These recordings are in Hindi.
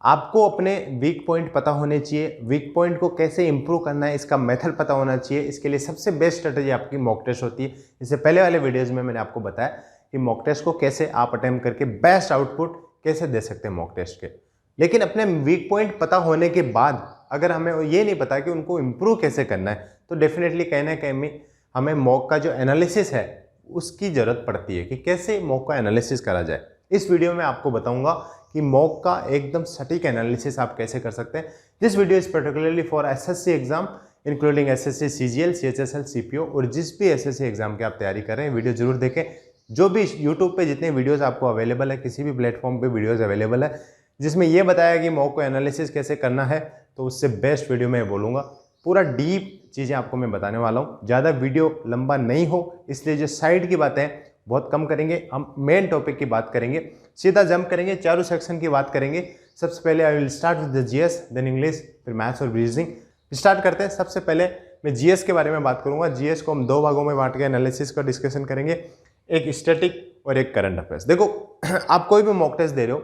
आपको अपने वीक पॉइंट पता होने चाहिए, वीक पॉइंट को कैसे इंप्रूव करना है इसका मेथड पता होना चाहिए। इसके लिए सबसे बेस्ट स्ट्रेटजी आपकी मॉक टेस्ट होती है। इससे पहले वाले वीडियोज़ में मैंने आपको बताया कि मॉक टेस्ट को कैसे आप अटेम्प्ट करके बेस्ट आउटपुट कैसे दे सकते हैं मॉक टेस्ट के। लेकिन अपने वीक पॉइंट पता होने के बाद अगर हमें ये नहीं पता कि उनको इम्प्रूव कैसे करना है, तो डेफिनेटली कहीं ना कहीं हमें मॉक का जो एनालिसिस है उसकी ज़रूरत पड़ती है कि कैसे मॉक का एनालिसिस करा जाए। इस वीडियो में आपको बताऊंगा कि मॉक का एकदम सटीक एनालिसिस आप कैसे कर सकते हैं। This video is particularly for SSC exam including SSC CGL, CHSL, CPO और जिस भी एसएससी एग्जाम की आप तैयारी कर रहे हैं वीडियो जरूर देखें। जो भी यूट्यूब पे जितने वीडियोस आपको अवेलेबल है, किसी भी प्लेटफॉर्म पे वीडियोस अवेलेबल है जिसमें यह बताया कि मॉक को एनालिसिस कैसे करना है, तो उससे बेस्ट वीडियो मैं बोलूँगा। पूरा डीप चीज़ें आपको मैं बताने वाला हूँ। ज़्यादा वीडियो लंबा नहीं हो इसलिए जो साइड की बातें हैं बहुत कम करेंगे, हम मेन टॉपिक की बात करेंगे, सीधा जंप करेंगे, चारों सेक्शन की बात करेंगे। सबसे पहले I will start with the GS, then English, फिर मैथ्स और रीजनिंग। स्टार्ट करते हैं। सबसे पहले मैं जीएस के बारे में बात करूंगा। जीएस को हम दो भागों में बांट के एनालिसिस का डिस्कशन करेंगे, एक स्टैटिक और एक करंट अफेयर्स। देखो आप कोई भी मॉक टेस्ट दे रहे हो,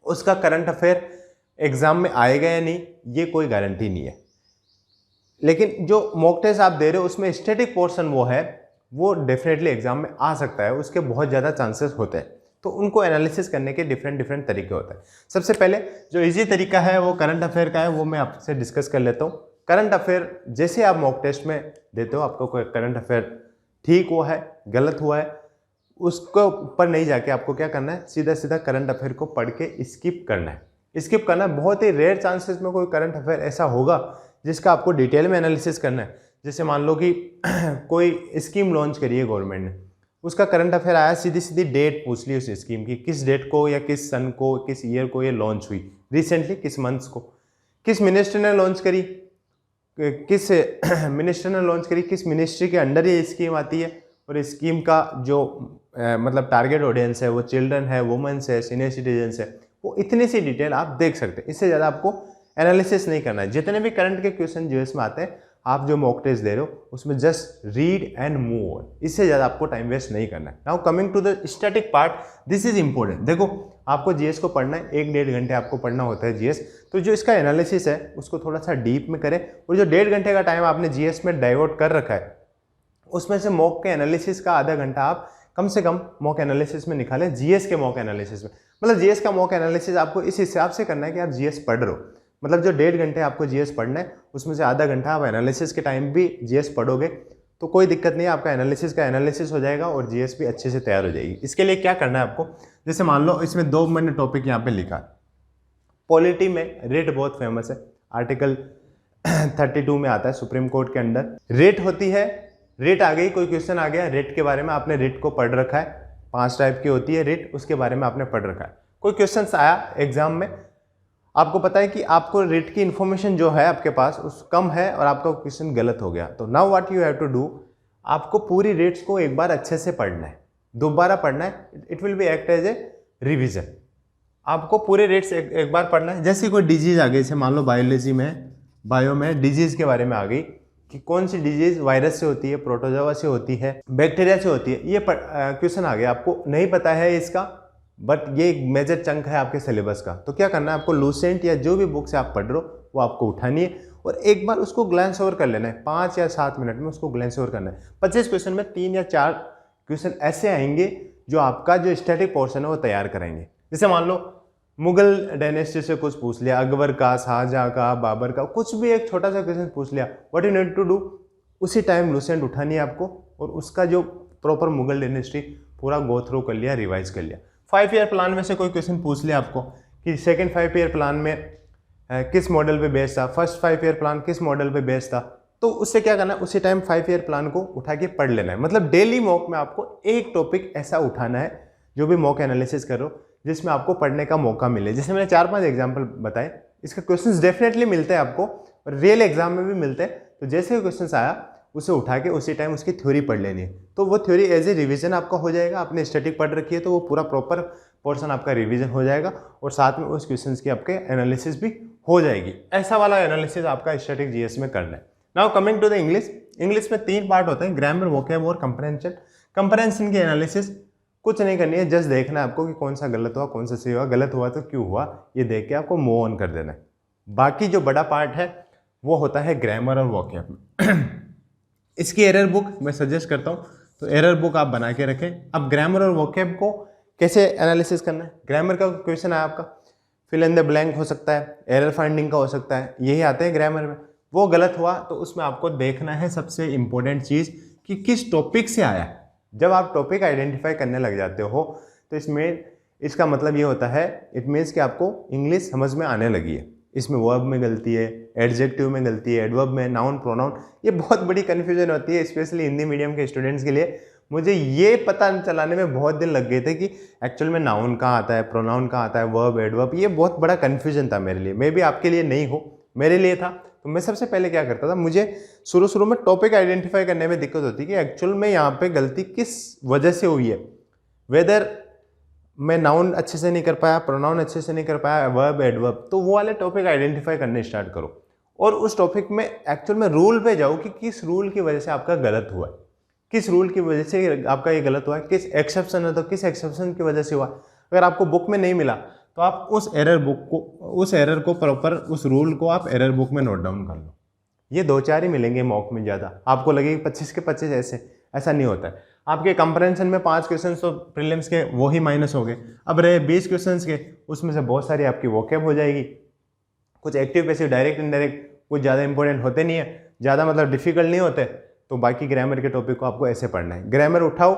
उसका करंट अफेयर एग्जाम में आएगा या नहीं ये कोई गारंटी नहीं है, लेकिन जो मॉक टेस्ट आप दे रहे हो उसमें स्टैटिक पोर्शन वो है, वो डेफिनेटली एग्जाम में आ सकता है, उसके बहुत ज़्यादा चांसेस होते हैं। तो उनको एनालिसिस करने के डिफरेंट तरीके होते हैं। सबसे पहले जो इजी तरीका है वो करंट अफेयर का है, वो मैं आपसे डिस्कस कर लेता हूँ। करंट अफेयर जैसे आप मॉक टेस्ट में देते हो, आपको कोई करंट अफेयर ठीक हुआ है, गलत हुआ है, उसको ऊपर नहीं जाके आपको क्या करना है, सीधा सीधा करंट अफेयर को पढ़ के स्किप करना है। स्किप करना है, बहुत ही रेयर चांसेस में कोई करंट अफेयर ऐसा होगा जिसका आपको डिटेल में एनालिसिस करना है। जैसे मान लो कि कोई स्कीम लॉन्च करी है गवर्नमेंट ने, उसका करंट अफेयर आया, सीधी सीधी डेट पूछ ली उस स्कीम की, किस डेट को या किस सन को, किस ईयर को ये लॉन्च हुई, रिसेंटली किस मंथ्स को, किस मिनिस्टर ने लॉन्च करी, किस मिनिस्टर ने लॉन्च करी, किस मिनिस्ट्री के अंडर ये स्कीम आती है, और इस स्कीम का जो मतलब टारगेट ऑडियंस है वो चिल्ड्रन है, वुमेन्स है, सीनियर सिटीजन्स है, वो इतनी सी डिटेल आप देख सकते हैं। इससे ज़्यादा आपको एनालिसिस नहीं करना है। जितने भी करंट के क्वेश्चन जीएस में आते हैं, आप जो मॉक टेस्ट दे रहे हो उसमें just read and move on, इससे ज़्यादा आपको टाइम वेस्ट नहीं करना है। Now coming to the static part, this is important. देखो आपको जीएस को पढ़ना है, 1-1.5 घंटे आपको पढ़ना होता है जीएस, तो जो इसका एनालिसिस है उसको थोड़ा सा डीप में करें, और जो 1.5 घंटे का टाइम आपने जीएस में डाइवर्ट कर रखा है उसमें से मॉक के एनालिसिस का आधा घंटा आप कम से कम मॉक एनालिसिस में निकालें, जीएस के मॉक एनालिसिस में। मतलब जीएस का मॉक एनालिसिस आपको इस हिसाब से करना है कि आप जीएस पढ़ रहे हो, मतलब जो 1.5 घंटे आपको जीएस पढ़ना है उसमें से आधा घंटा आप एनालिसिस के टाइम भी जीएस पढ़ोगे तो कोई दिक्कत नहीं है, आपका एनालिसिस का एनालिसिस हो जाएगा और जीएस भी अच्छे से तैयार हो जाएगी। इसके लिए क्या करना है आपको, जैसे मान लो इसमें 2 मैंने टॉपिक यहाँ पे लिखा है। पॉलिटी में रेट बहुत फेमस है, आर्टिकल 32 में आता है, सुप्रीम कोर्ट के अंडर रेट होती है। रेट आ गई, कोई क्वेश्चन आ गया रेट के बारे में, आपने रेट को पढ़ रखा है, 5 टाइप की होती है रेट, उसके बारे में आपने पढ़ रखा है। कोई क्वेश्चन आया एग्जाम में, आपको पता है कि आपको रेट की इन्फॉर्मेशन जो है आपके पास उस कम है और आपका क्वेश्चन गलत हो गया, तो now what you have to do, आपको पूरी रेट्स को एक बार अच्छे से पढ़ना है, दोबारा पढ़ना है। It will be act as a revision. आपको पूरे रेट्स एक बार पढ़ना है। जैसे कोई डिजीज आ गई, जैसे मान लो बायोलॉजी में, बायो में डिजीज के बारे में आ गई कि कौन सी डिजीज वायरस से होती है, प्रोटोजोआ से होती है, बैक्टीरिया से होती है, ये क्वेश्चन आ गया, आपको नहीं पता है इसका, बट ये एक मेजर चंक है आपके सिलेबस का। तो क्या करना है, आपको लूसेंट या जो भी बुक से आप पढ़ रहे हो वो आपको उठानी है और एक बार उसको ग्लैंस ओवर कर लेना है। 5 या 7 मिनट में उसको ग्लैंस ओवर करना है। 25 क्वेश्चन में 3 या 4 क्वेश्चन ऐसे आएंगे जो आपका जो स्टैटिक पोर्शन है वो तैयार करेंगे। जैसे मान लो मुगल डायनेस्टी से कुछ पूछ लिया, अकबर का, शाहजहां का, बाबर का, कुछ भी एक छोटा सा क्वेश्चन पूछ लिया, what you need to do, उसी टाइम लूसेंट उठानी है आपको और उसका जो प्रॉपर मुगल डायनेस्टी पूरा गो थ्रू कर लिया, रिवाइज कर लिया। 5 ईयर प्लान में से कोई क्वेश्चन पूछ लिया आपको कि सेकंड 5 ईयर प्लान में किस मॉडल पे बेस्ड था, फर्स्ट 5 ईयर प्लान किस मॉडल पे बेस्ड था, तो उससे क्या करना है, उसी टाइम 5 ईयर प्लान को उठा के पढ़ लेना है। मतलब डेली मॉक में आपको एक टॉपिक ऐसा उठाना है जो भी मॉक एनालिसिस करो जिसमें आपको पढ़ने का मौका मिले। जैसे मैंने 4-5 एग्जाम्पल बताए, इसके क्वेश्चंस डेफिनेटली मिलते हैं आपको और रियल एग्जाम में भी मिलते हैं। तो जैसे क्वेश्चन आया उसे उठा के उसी टाइम उसकी थ्योरी पढ़ लेनी है, तो वो थ्योरी एज ए रिवीजन आपका हो जाएगा। आपने स्टैटिक पढ़ रखी है तो वो पूरा प्रॉपर पोर्शन आपका रिवीजन हो जाएगा और साथ में उस क्वेश्चन की आपके एनालिसिस भी हो जाएगी। ऐसा वाला एनालिसिस आपका स्टैटिक जीएस में करना है। Now coming to the English. English में 3 पार्ट होते हैं, ग्रामर, वोकैब और कंप्रहेंशन। कंप्रहेंशन की एनालिसिस कुछ नहीं करनी है, जस्ट देखना है आपको कि कौन सा गलत हुआ कौन सा सही हुआ, गलत हुआ तो क्यों हुआ, ये देख के आपको मूव ऑन कर देना है। बाकी जो बड़ा पार्ट है वो होता है ग्रामर और वोकैब। इसकी एरर बुक मैं सजेस्ट करता हूँ, तो एरर बुक आप बना के रखें। अब ग्रामर और वोकैब को कैसे एनालिसिस करना है, ग्रामर का क्वेश्चन है आपका, फिल इन द ब्लैंक हो सकता है, एरर फाइंडिंग का हो सकता है, यही आते हैं ग्रामर में। वो गलत हुआ तो उसमें आपको देखना है सबसे इंपॉर्टेंट चीज़ कि किस टॉपिक से आया है। जब आप टॉपिक आइडेंटिफाई करने लग जाते हो तो इसमें इसका मतलब ये होता है, इट मीन्स कि आपको इंग्लिश समझ में आने लगी है। इसमें वर्ब में गलती है, एडजेक्टिव में गलती है, एडवर्ब में, नाउन, प्रोनाउन, ये बहुत बड़ी कन्फ्यूजन होती है स्पेशली हिंदी मीडियम के स्टूडेंट्स के लिए। मुझे ये पता चलाने में बहुत दिन लग गए थे कि एक्चुअल में नाउन कहाँ आता है, प्रोनाउन कहाँ आता है, वर्ब, एडवर्ब, ये बहुत बड़ा कन्फ्यूजन था मेरे लिए। मे बी आपके लिए नहीं हो, मेरे लिए था। तो मैं सबसे पहले क्या करता था, मुझे शुरू में टॉपिक आइडेंटिफाई करने में दिक्कत होती कि एक्चुअल में यहाँ पे गलती किस वजह से हुई है। वेदर मैं नाउन अच्छे से नहीं कर पाया, प्रोनाउन अच्छे से नहीं कर पाया, वर्ब, एडवर्ब, तो वो वाले टॉपिक आइडेंटिफाई करने स्टार्ट करो और उस टॉपिक में एक्चुअल में रूल पे जाओ कि किस रूल की वजह से आपका गलत हुआ है, किस रूल की वजह से आपका ये गलत हुआ है, किस एक्सेप्शन है तो किस एक्सेप्शन की वजह से हुआ। अगर आपको बुक में नहीं मिला तो आप उस एरर को प्रॉपर, उस रूल को आप एरर बुक में नोट डाउन कर लो। ये 2-4 ही मिलेंगे मॉक में, ज़्यादा आपको लगेगी 25 के 25 ऐसा नहीं होता है। आपके कंपैरिजन में 5 क्वेश्चन तो प्रीलिम्स के वो ही माइनस हो गए, अब रहे 20 क्वेश्चन के, उसमें से बहुत सारी आपकी वोकैब हो जाएगी। कुछ एक्टिव पैसिव डायरेक्ट इनडायरेक्ट कुछ ज़्यादा इंपॉर्टेंट होते नहीं है, ज़्यादा मतलब डिफिकल्ट नहीं होते। तो बाकी ग्रामर के टॉपिक को आपको ऐसे पढ़ना है। ग्रामर उठाओ,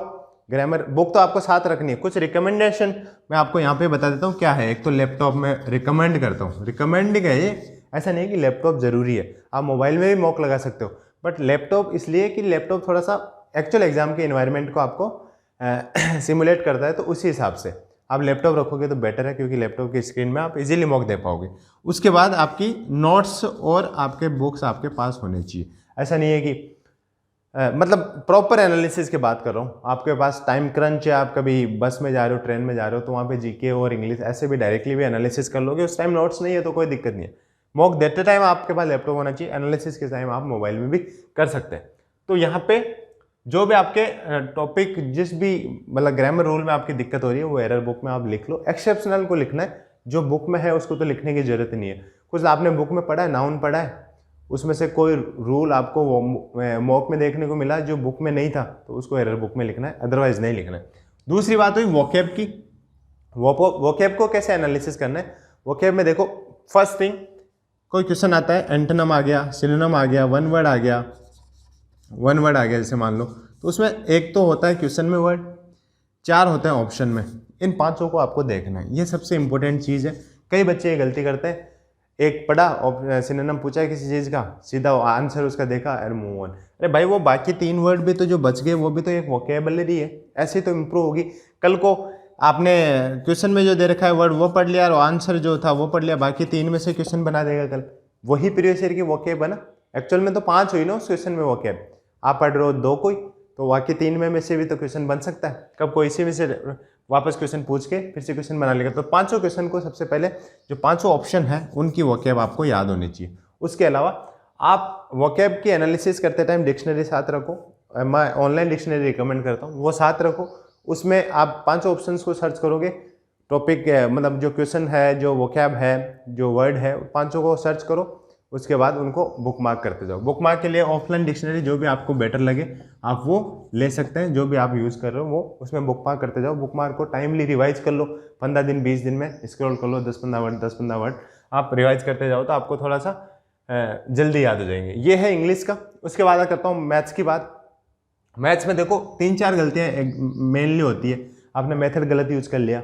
ग्रामर बुक तो आपको साथ रखनी है। कुछ रिकमेंडेशन मैं आपको यहाँ पे बता देता हूँ क्या है। एक तो लैपटॉप में रिकमेंड करता हूँ, रिकमेंडिंग है ये, ऐसा नहीं कि लैपटॉप ज़रूरी है, आप मोबाइल में भी मॉक लगा सकते हो, बट लैपटॉप इसलिए कि लैपटॉप थोड़ा सा एक्चुअल एग्जाम के इन्वायरमेंट को आपको सिमुलेट करता है, तो उसी हिसाब से आप लैपटॉप रखोगे तो बेटर है, क्योंकि लैपटॉप की स्क्रीन में आप इजीली मॉक दे पाओगे। उसके बाद आपकी नोट्स और आपके बुक्स आपके पास होने चाहिए। ऐसा नहीं है कि मतलब प्रॉपर एनालिसिस की बात कर रहा हूँ, आपके पास टाइम क्रंच है, आप कभी बस में जा रहे हो, ट्रेन में जा रहे हो, तो वहाँ पे जीके और इंग्लिश ऐसे भी डायरेक्टली भी एनालिसिस कर लोगे। उस टाइम नोट्स नहीं है तो कोई दिक्कत नहीं है, मॉक देते टाइम आपके पास लैपटॉप होना चाहिए, एनालिसिस के टाइम आप मोबाइल में भी कर सकते हैं। तो यहाँ पे जो भी आपके टॉपिक, जिस भी मतलब ग्रामर रूल में आपकी दिक्कत हो रही है, वो एरर बुक में आप लिख लो। एक्सेप्शनल को लिखना है, जो बुक में है उसको तो लिखने की जरूरत नहीं है। कुछ आपने बुक में पढ़ा है, नाउन पढ़ा है, उसमें से कोई रूल आपको मॉक में देखने को मिला जो बुक में नहीं था, तो उसको एरर बुक में लिखना है, अदरवाइज नहीं लिखना है। दूसरी बात हुई वोकैब की। वोकैब को कैसे एनालिसिस करना है। वोकैब में देखो, फर्स्ट थिंग, कोई क्वेश्चन आता है, एंटोनिम आ गया, सिनोनिम आ गया, वन वर्ड आ गया जैसे मान लो, तो उसमें एक तो होता है क्वेश्चन में वर्ड, 4 होते हैं ऑप्शन में। इन 5 को आपको देखना है, ये सबसे इंपॉर्टेंट चीज़ है। कई बच्चे ये गलती करते हैं, एक पढ़ा सिनोनिम पूछा है किसी चीज़ का, सीधा आंसर उसका देखा और मूव ऑन। अरे भाई, वो बाकी 3 वर्ड भी तो जो बच गए वो भी तो एक वोकैबुलरी है, ऐसे तो इम्प्रूव होगी। कल को आपने क्वेश्चन में जो दे रखा है वर्ड वो पढ़ लिया और आंसर जो था वो पढ़ लिया, बाकी 3 में से क्वेश्चन बना देगा कल, वही प्रीवियस ईयर की वोकैब है ना। एक्चुअल में तो 5 हुई ना उस क्वेश्चन में वोकैब, आप पढ़ रहे हो 2 कोई, तो बाकी 3 में से भी तो क्वेश्चन बन सकता है। कब कोई इसी में से वापस क्वेश्चन पूछ के फिर से क्वेश्चन बना लेगा। तो 5 क्वेश्चन को सबसे पहले जो 5 ऑप्शन है उनकी वोकैब आपको याद होनी चाहिए। उसके अलावा आप वोकैब की एनालिसिस करते टाइम डिक्शनरी साथ रखो, मैं ऑनलाइन डिक्शनरी रिकमेंड करता हूँ, वो साथ रखो। उसमें आप 5 ऑप्शंस को सर्च करोगे, टॉपिक मतलब जो क्वेश्चन है, जो वोकैब है, जो वर्ड है, 5 को सर्च करो। उसके बाद उनको बुक मार्क करते जाओ। बुक मार्क के लिए ऑफलाइन डिक्शनरी जो भी आपको बेटर लगे आप वो ले सकते हैं, जो भी आप यूज़ कर रहे हो वो उसमें बुक मार्क करते जाओ। बुक मार्क को टाइमली रिवाइज कर लो, 15 दिन 20 दिन में स्क्रॉल कर लो, 10-15 वर्ड आप रिवाइज करते जाओ, तो आपको थोड़ा सा जल्दी याद हो जाएंगे। ये है इंग्लिश का। उसके बाद करता हूँ मैथ्स की बात। मैथ्स में देखो 3-4 गलतियाँ मेनली होती है। आपने मेथड गलत यूज़ कर लिया,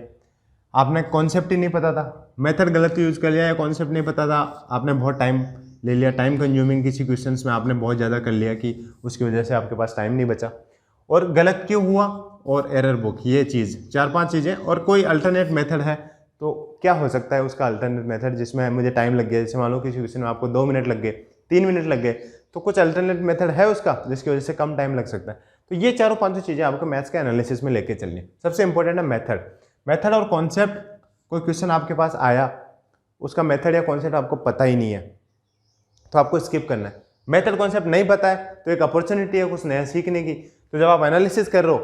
आपने कॉन्सेप्ट ही नहीं पता था, मेथड गलत यूज़ कर लिया या कॉन्सेप्ट नहीं पता था, आपने बहुत टाइम ले लिया, टाइम कंज्यूमिंग किसी क्वेश्चंस में आपने बहुत ज़्यादा कर लिया कि उसकी वजह से आपके पास टाइम नहीं बचा, और गलत क्यों हुआ, और एरर बुक, ये चीज़ 4-5 चीज़ें। और कोई अल्टरनेट मेथड है तो क्या हो सकता है उसका अल्टरनेट मेथड जिसमें मुझे टाइम लग गया, जैसे मान लो किसी क्वेश्चन में आपको 2 मिनट लग गए, 3 मिनट लग गए, तो कुछ अल्टरनेट मेथड है उसका जिसकी वजह से कम टाइम लग सकता है। तो ये 4-5 चीज़ें आपको मैथ्स के एनालिसिस में लेके चलनी है। सबसे इंपॉर्टेंट है मेथड और कॉन्सेप्ट। कोई क्वेश्चन आपके पास आया, उसका मेथड या कॉन्सेप्ट आपको पता ही नहीं है तो आपको स्किप करना है। मेथड कॉन्सेप्ट नहीं पता है तो एक अपॉर्चुनिटी है कुछ नया सीखने की। तो जब आप एनालिसिस कर रहे हो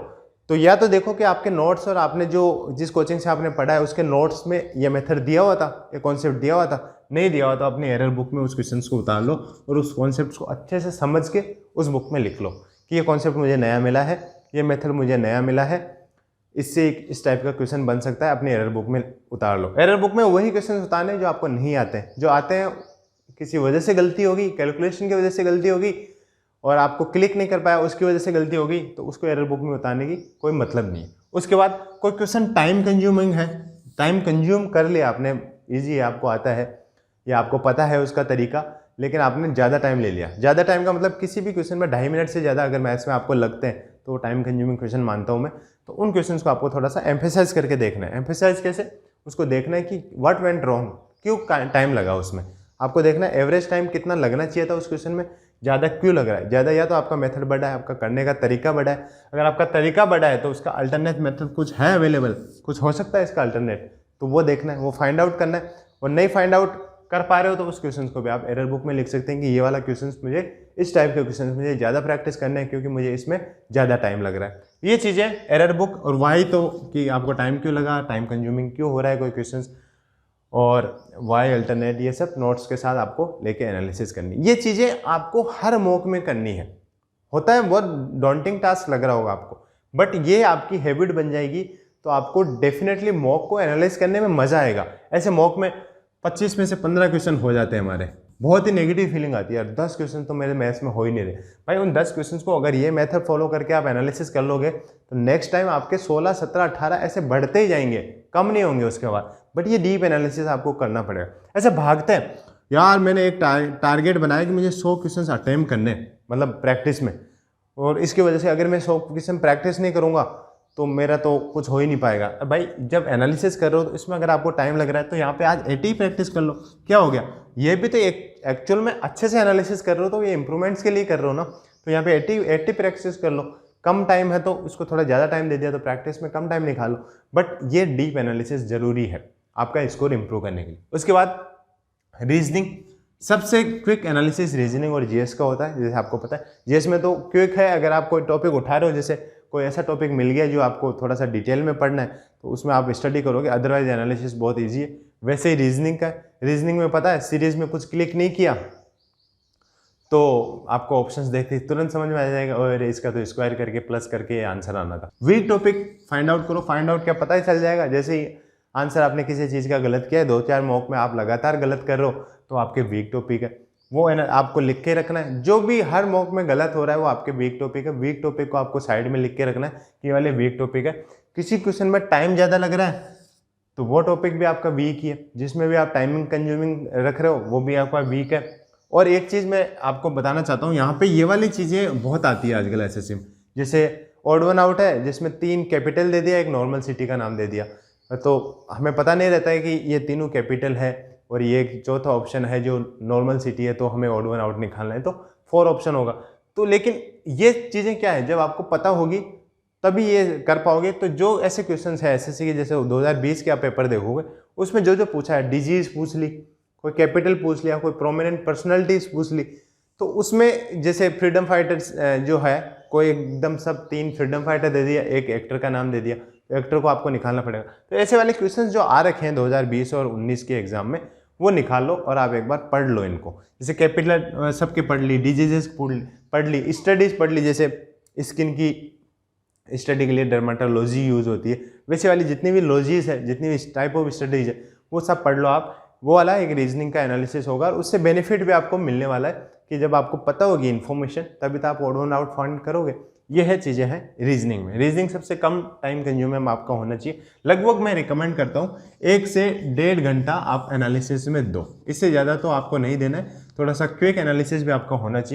तो या तो देखो कि आपके नोट्स और आपने जो जिस कोचिंग से आपने पढ़ा है उसके नोट्स में ये मेथड दिया हुआ था, ये कॉन्सेप्ट दिया हुआ था, नहीं दिया हुआ तो अपनी एरर बुक में उस क्वेश्चन को उतार लो और उस कॉन्सेप्ट को अच्छे से समझ के उस बुक में लिख लो कि ये कॉन्सेप्ट मुझे नया मिला है, ये मेथड मुझे नया मिला है, इससे इस टाइप का क्वेश्चन बन सकता है, अपनी एरर बुक में उतार लो। एरर बुक में वही क्वेश्चन उतारने जो आपको नहीं आते हैं, जो आते हैं किसी वजह से गलती होगी, कैलकुलेशन की वजह से गलती होगी और आपको क्लिक नहीं कर पाया उसकी वजह से गलती होगी, तो उसको एरर बुक में उतारने की कोई मतलब नहीं है। उसके बाद कोई क्वेश्चन टाइम कंज्यूमिंग है, टाइम कंज्यूम कर लिया आपने, ईजी है, आपको आता है या आपको पता है उसका तरीका, लेकिन आपने ज़्यादा टाइम ले लिया। ज़्यादा टाइम का मतलब किसी भी क्वेश्चन में 2.5 मिनट से ज़्यादा अगर मैथ्स में आपको लगते हैं तो वो टाइम कंज्यूमिंग क्वेश्चन मानता हूँ मैं। तो उन क्वेश्चंस को आपको थोड़ा सा एम्फेसाइज करके देखना है। एम्फेसाइज कैसे? उसको देखना है कि व्हाट वेंट रॉन्ग, क्यों टाइम लगा उसमें। आपको देखना है एवरेज टाइम कितना लगना चाहिए था उस क्वेश्चन में, ज़्यादा क्यों लग रहा है। ज़्यादा या तो आपका मेथड बड़ा है, आपका करने का तरीका बड़ा है। अगर आपका तरीका बड़ा है तो उसका अल्टरनेट मेथड कुछ है अवेलेबल, कुछ हो सकता है इसका अल्टरनेट, तो वो देखना है, वो फाइंड आउट करना है। और नहीं फाइंड आउट कर पा रहे हो तो उस क्वेश्चन को भी आप एरर बुक में लिख सकते हैं कि ये वाला क्वेश्चन मुझे, इस टाइप के क्वेश्चन मुझे ज़्यादा प्रैक्टिस करना है क्योंकि मुझे इसमें ज़्यादा टाइम लग रहा है। ये चीज़ें एरर बुक और वाई, तो कि आपको टाइम क्यों लगा, टाइम कंज्यूमिंग क्यों हो रहा है कोई क्वेश्चन, और वाई अल्टरनेट, ये सब नोट्स के साथ आपको लेके एनालिसिस करनी। ये चीज़ें आपको हर मॉक में करनी है। होता है बहुत डॉन्टिंग टास्क लग रहा होगा आपको, बट ये आपकी हैबिट बन जाएगी तो आपको डेफिनेटली मॉक को एनालाइज करने में मज़ा आएगा। ऐसे मॉक में 25 में से 15 क्वेश्चन हो जाते हैं हमारे, बहुत ही नेगेटिव फीलिंग आती है, यार 10 क्वेश्चन तो मेरे मैथ्स में हो ही नहीं रहे। भाई उन 10 क्वेश्चन को अगर ये मेथड फॉलो करके आप एनालिसिस कर लोगे तो नेक्स्ट टाइम आपके 16, 17, 18 ऐसे बढ़ते ही जाएंगे, कम नहीं होंगे उसके बाद। बट ये डीप एनालिसिस आपको करना पड़ेगा। ऐसे भागते हैं, यार मैंने एक टारगेट बनाया कि मुझे 100 क्वेश्चन अटेम्प्ट करने, मतलब प्रैक्टिस में, और इसकी वजह से अगर मैं 100 क्वेश्चन प्रैक्टिस नहीं करूँगा तो मेरा तो कुछ हो ही नहीं पाएगा। भाई जब एनालिसिस कर रहे हो तो इसमें अगर आपको टाइम लग रहा है तो यहाँ पे आज 80 प्रैक्टिस कर लो, क्या हो गया। ये भी तो एक एक्चुअल में अच्छे से एनालिसिस कर रहे हो तो ये इंप्रूवमेंट्स के लिए कर रहे हो ना, तो यहाँ पे 80 प्रैक्टिस कर लो। कम टाइम है तो उसको थोड़ा ज़्यादा टाइम दे दिया तो प्रैक्टिस में कम टाइम निकालो, बट ये डीप एनालिसिस जरूरी है आपका स्कोर इंप्रूव करने के लिए। उसके बाद रीजनिंग, सबसे क्विक एनालिसिस रीजनिंग और जीएस का होता है, जैसे आपको पता है। जीएस में तो क्विक है, अगर आप कोई टॉपिक उठा रहे हो, जैसे कोई ऐसा टॉपिक मिल गया जो आपको थोड़ा सा डिटेल में पढ़ना है तो उसमें आप स्टडी करोगे, अदरवाइज एनालिसिस बहुत इजी है। वैसे ही रीजनिंग का, रीजनिंग में पता है सीरीज में कुछ क्लिक नहीं किया तो आपको ऑप्शंस देखते ही तुरंत समझ में आ जाएगा, और इसका तो स्क्वायर करके प्लस करके आंसर आना था। वीक टॉपिक फाइंड आउट करो, फाइंड आउट क्या पता ही चल जाएगा। जैसे ही आंसर आपने किसी चीज़ का गलत किया है, 2-4 मॉक में आप लगातार गलत कर रहे हो तो आपके वीक टॉपिक है, वो है ना, आपको लिख के रखना है। जो भी हर मॉक में गलत हो रहा है वो आपके वीक टॉपिक है। वीक टॉपिक को आपको साइड में लिख के रखना है कि ये वाले वीक टॉपिक है। किसी क्वेश्चन में टाइम ज़्यादा लग रहा है तो वो टॉपिक भी आपका वीक ही है। जिसमें भी आप टाइमिंग कंज्यूमिंग रख रहे हो वो भी आपका वीक है। और एक चीज़ मैं आपको बताना चाहता हूँ, यहाँ पे ये वाली चीज़ें बहुत आती है आजकल एसएससी में। जैसे ऑड वन आउट है जिसमें 3 कैपिटल दे दिया, एक नॉर्मल सिटी का नाम दे दिया, तो हमें पता नहीं रहता है कि ये तीनों कैपिटल है और ये एक चौथा ऑप्शन है जो नॉर्मल सिटी है, तो हमें ऑड वन आउट निकालना है तो 4 ऑप्शन होगा। तो लेकिन ये चीज़ें क्या है, जब आपको पता होगी तभी ये कर पाओगे। तो जो ऐसे क्वेश्चंस है एसएससी के, जैसे 2020 के आप पेपर देखोगे उसमें जो जो पूछा है, डिजीज पूछ ली, कोई कैपिटल पूछ लिया, कोई प्रोमिनेंट पर्सनैलिटीज पूछ ली, तो उसमें जैसे फ्रीडम फाइटर्स जो है, कोई एकदम सब 3 फ्रीडम फाइटर दे दिया, एक एक्टर का नाम दे दिया, तो एक्टर को आपको निकालना पड़ेगा। तो ऐसे वाले क्वेश्चंस जो आ रखे हैं 2020 और 19 के एग्जाम में, वो निकाल लो और आप एक बार पढ़ लो इनको। जैसे कैपिटल सबके पढ़ ली, डिजीजेस पढ़ ली, स्टडीज पढ़ ली, जैसे स्किन की स्टडी के लिए डर्माटोलॉजी यूज होती है, वैसे वाली जितनी भी लॉजीज है, जितनी भी टाइप ऑफ स्टडीज है, वो सब पढ़ लो आप। वो वाला एक रीजनिंग का एनालिसिस होगा और उससे बेनिफिट भी आपको मिलने वाला है कि जब आपको पता होगी इन्फॉर्मेशन तभी तो आप ऑड वन आउट फाइंड करोगे। ये है चीज़ें हैं रीजनिंग में। रीजनिंग सबसे कम टाइम कंज्यूमिंग आपका होना चाहिए। लगभग मैं रिकमेंड करता हूँ 1 से 1.5 घंटा आप एनालिसिस में दो, इससे ज़्यादा तो आपको नहीं देना है। थोड़ा सा क्विक एनालिसिस भी आपका होना चाहिए।